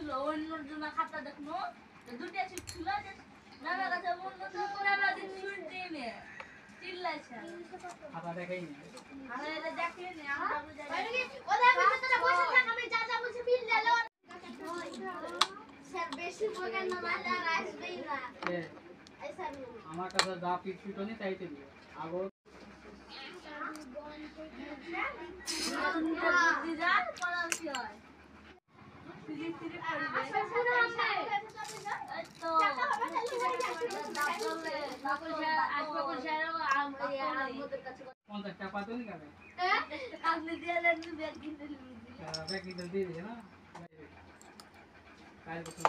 ছিল অন্যজনা খাতা দেখনো দুটো ছিট ছিল যে নানা কাছে বললো তো পুরানো দিন শুনতেই নে চিল্লাইছে খাতা দেখাই নি আরে এটা দেখে নে আমরা বুঝাই ওদের ভিতরে বসে থাক আমি যা যা বলছি বিল দিলো স্যার বেশি বলেন না মাথা আসবেই না এই স্যার আমার কাছে যা পিট পিটনি তাই তো দিও আগো দিদা পড়াছি হয় সিরি সিরি পড়বে তো আসবে স্যার আমাদের কাছে 50 টাকা পাতো নি কাবে আপনি দিয়ে দেন ব্যাগ কিনতে ব্যাগ কিনতে দিয়ে দিও না কাল বসে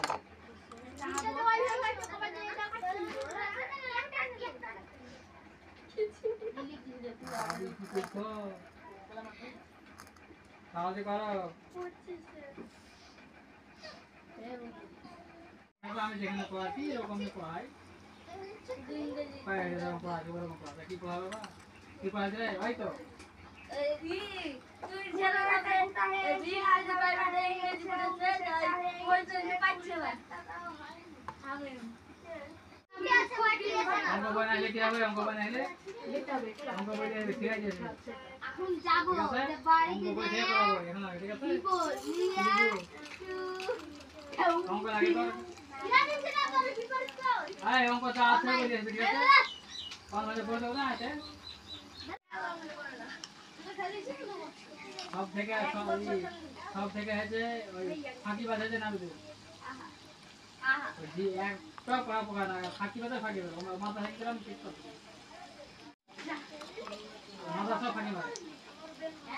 তাহলে করো আমি যেখানে পড়াচ্ছি এরকমই পড়াই এরকম পড়াচ্ছি ওরকম পড়াবে কি পড়াবে বা কি পড়াচ্ছে রে ভাই তো তুই যেন আজ বাইরে ইংরেজি পড়াচ্ছে ওই জন্য পাচ্ছে না অঙ্ক বানাইলে কি হবে অঙ্ক বানাইলে অঙ্ক বানাইলে ঠিক আছে এখন যাব অঙ্ক বই দিয়ে পড়াবো এখন ঠিক আছে অঙ্ক লাগে তো আয় অঙ্ক চা আছে বলে ঠিক আছে কোন মানে পড়ে দাও না আছে সব থেকে আছে ওই ফাঁকি বাজাতে নাম দেব জি একটা পড়া পড়া না ফাঁকি বাজা আমার মাথা হেঁকে দিলাম ঠিক করে মাথা সব ফাঁকি মারে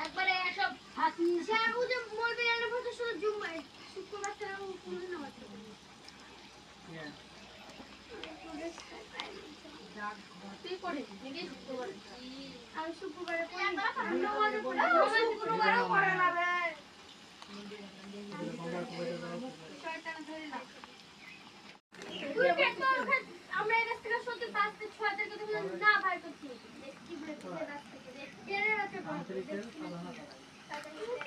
একবারে সব ফাঁকি স্যার ও যে বলবে এর মধ্যে শুধু জুম্মাই শুক্রবার স্যার ও কোনদিন না মারতে তুই পড়ে দেখি শুক্রবার আর শুক্রবারে পড়ে না রে আমরা এই রাস্তাটা সত্যি 5 থেকে 6 থেকে তুমি না ভাই করছি কি বলে রাস্তা থেকে এর রাস্তা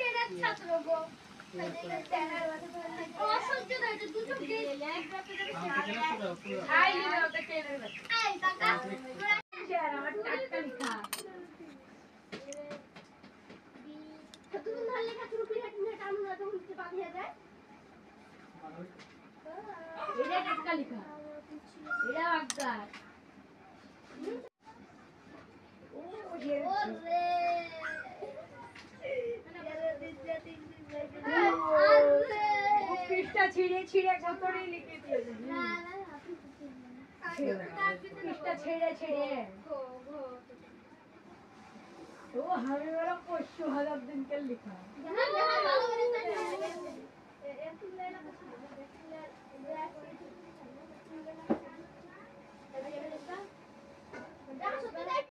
এর ছাত্র গো অসহ্য হয়েছে দুটো আই লিও দেখে রে এই কাকা আমার টাটকা লিখা তুমি না লেখা শুরু করে হেঁটে টানুন না তখন কি বাদ হয়ে যায় এটা টাটকা লিখা এটা আগার ওরে পৃষ্ঠা ছিঁড়ে ছিঁড়ে কতই লিখে দিয়েছে না না পৃষ্ঠা ছেড়ে ছেড়ে ও আমি বড় 500,000 দিন কে লিখা ভালো করে